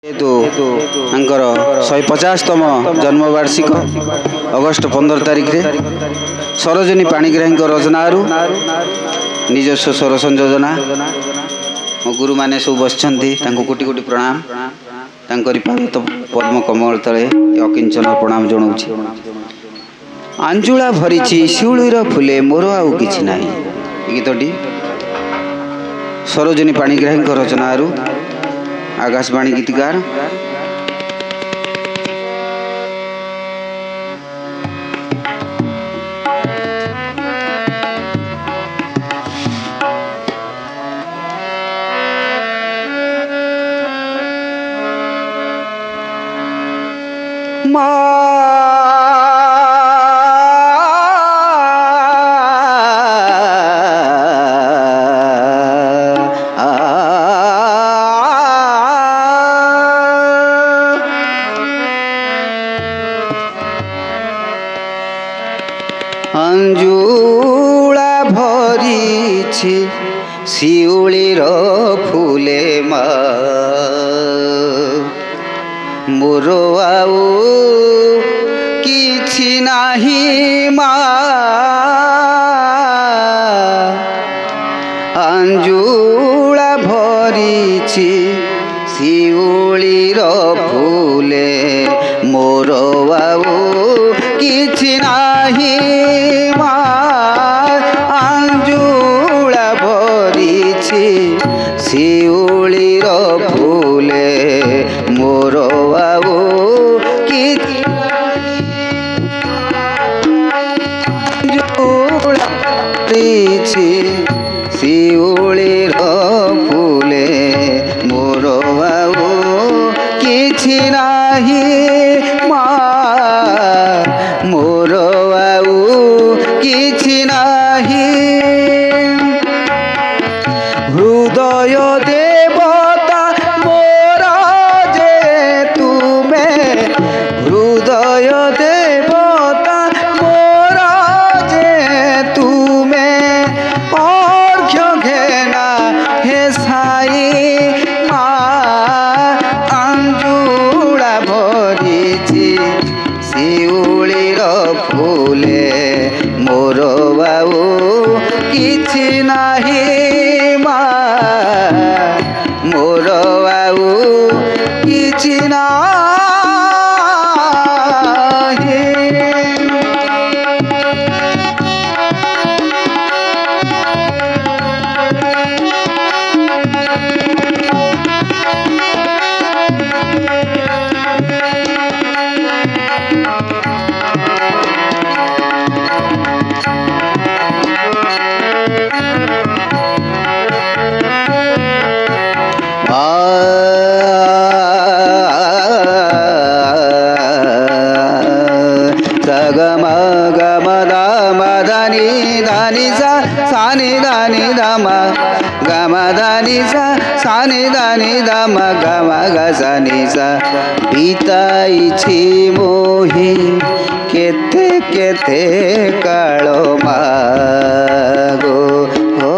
ଯେହେତୁ ତାଙ୍କର 150ତମ ଜନ୍ମବାର୍ଷିକ ଅଗଷ୍ଟ 15 ତାରିଖରେ ସରୋଜିନୀ ପାଣିଗ୍ରାହୀଙ୍କ ରଚନାରୁ ନିଜସ୍ୱ ସ୍ୱର ସଂଯୋଜନା ମୋ ଗୁରୁମାନେ ସବୁ ବସିଛନ୍ତି, ତାଙ୍କୁ କୋଟି କୋଟି ପ୍ରଣାମ। ତାଙ୍କରି ପାଦ ପଦ୍ମ କମଳ ତଳେ ଅକିଞ୍ଚନ ପ୍ରଣାମ ଜଣାଉଛି। ଆଞ୍ଜୁଳା ଭରିଛି ଶିଉଳିର ଫୁଲେ ମୋର ଆଉ କିଛି ନାହିଁ। ଏ ଗୀତଟି ସରୋଜିନୀ ପାଣିଗ୍ରାହୀଙ୍କ ରଚନାରୁ आकाशवाणी गीतकार अंजुला भरिछि शिउलीर फुले मा मोर आउ किछि नाही मा अंजुला भरिछि शिउलीर फुले मोर आउ किछि नाही शिउलीर फुले मोर आउ किछि शिउलीर फुले मोर आउ किछि नाही मा मोर आउ किछि नाही हृदय देवता मोरा जे तुमे हृदय देवता मोरा जे तुमे अर्घ्य घेना हे साई मा अंजुला भरिछि शिउलीर फुले मोर आउ किछि नाही मोर आउ किछि नाही। गम गम दाम दानी दानी सा सानी दानी दाम गम दानी सा सानी दानी दाम गम गसानी सा बिताइछि मोहि केते केते कालो मागो हो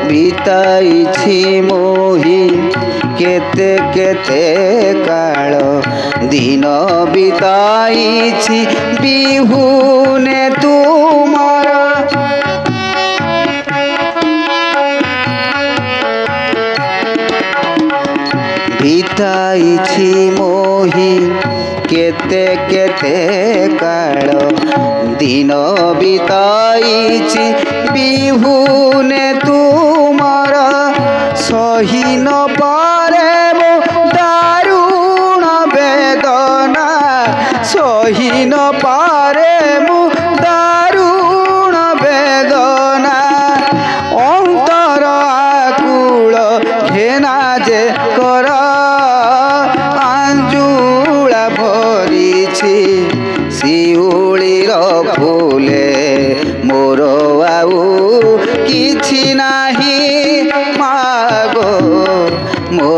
बिताइछि मोहि केते केते कालो दिन बिताइछि बिहुने तुमारा बिताइछि मोहि केते केते कालो दिन बिताइछि बिहुने तुमारा सही न पारे मो दारुण वेदना सही न पारे मु दारुण वेदना अंतर आकुल घेना जे कर अंजुला भरिछि शिउलीर फुले मोर आउ किछि नाही मागो मोर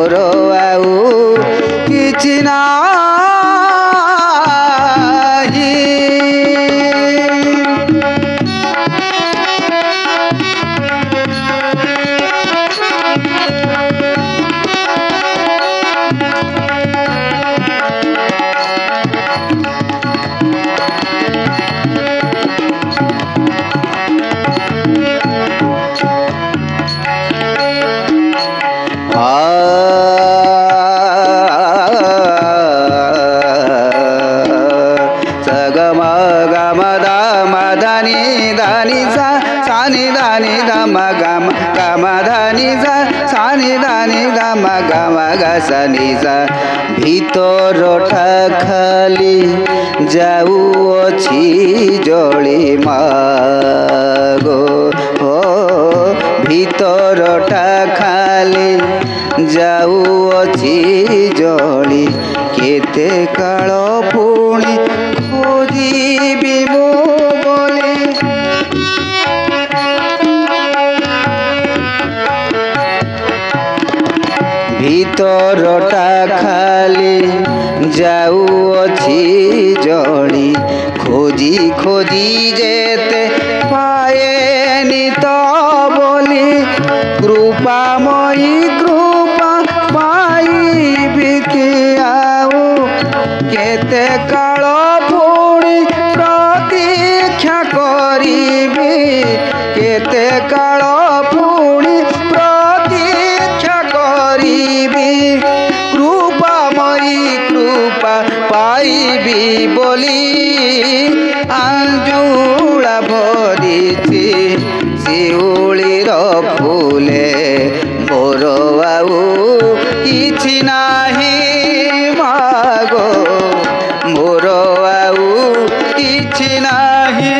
গা সা নি সা ভিতরটা খালি যাউଅଛି জଳି মাগো ও ভিতরটা খালি যাউଅଛି জଳି কেতে কাଳ পুଣି খোঁজিবি ମୁଁ ବୋଲି ভিতরটা খালি যাউଅଛି জଳି খোঁজি খোঁজি যেতে পায়েনি তো বলি কৃপাময়ী কৃপা পাইবি কি ଆଉ কেতে কাଳ পুଣି প্রতীক্ষা করিবি কেতে কাଳ পুଣି প্রতীক্ষা করিবি কৃপাময়ী কৃপা পাইবি বলি আঞ্জুলা ভরিছি শিউଳିର ফুলে মোর ଆଉ କିଛି ନାହିଁ মাগো মোর ଆଉ କିଛି ନାହିଁ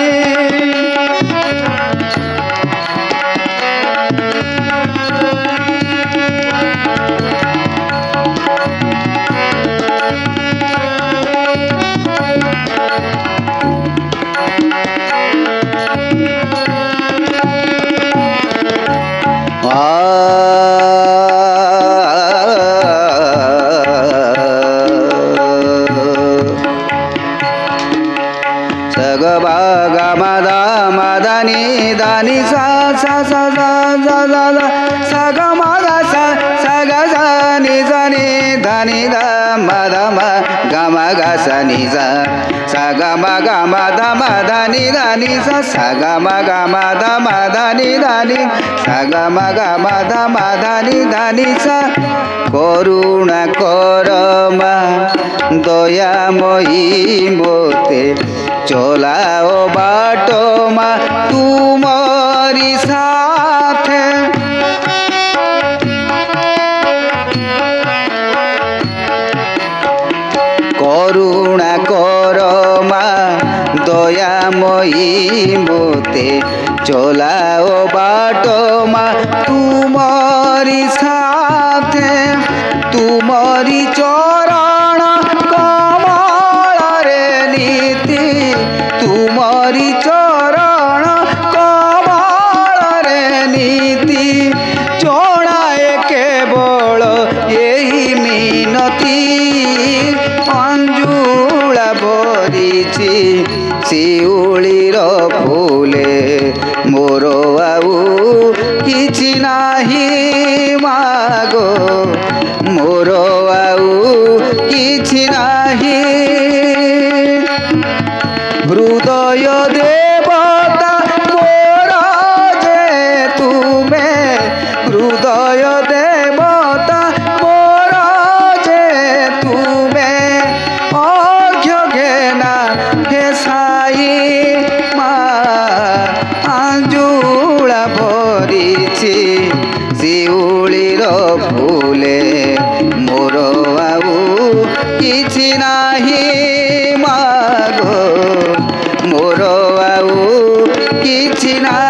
সগ গা মা দা নি সা সা সা সা সা সা সা গ মা গা সা সা গা সা নি ধা নি দা মা গা সা নি সা গা মা দা নি সা গা মা দা নি সা গা মা দা নি সা করুণা কর মা দয়াময়ী মোতে চলাও বাট মা তুমরি সাথে করুণা কর মা দয়াময়ী মোতে চলাও বাট মা তুমরি সাথে তুমরি চরণ কমଳରେ নীতি তুমরি চরণ কমଳରେ নীতি জଣାଏ কেবଳ এই মিনতি অঞ্জুলা ভরিছি শিউଳିର ফুলে মোর ଆଉ କିଛି ନାହିଁ মাগো মোর ଆଉ କିଛି ନାହିଁ হৃদয় দেবতা মোর যে তুমে হৃদয় দেবতা মোর যে তুমে অর্ঘ্য ঘেনা হে সাই মা আঞ্জুলা ভরিছি শিউଳିର ফুলে মোর ଆଉ କିଛି ନାହିଁ মাগো মোর ଆଉ କିଛି ନାହିଁ।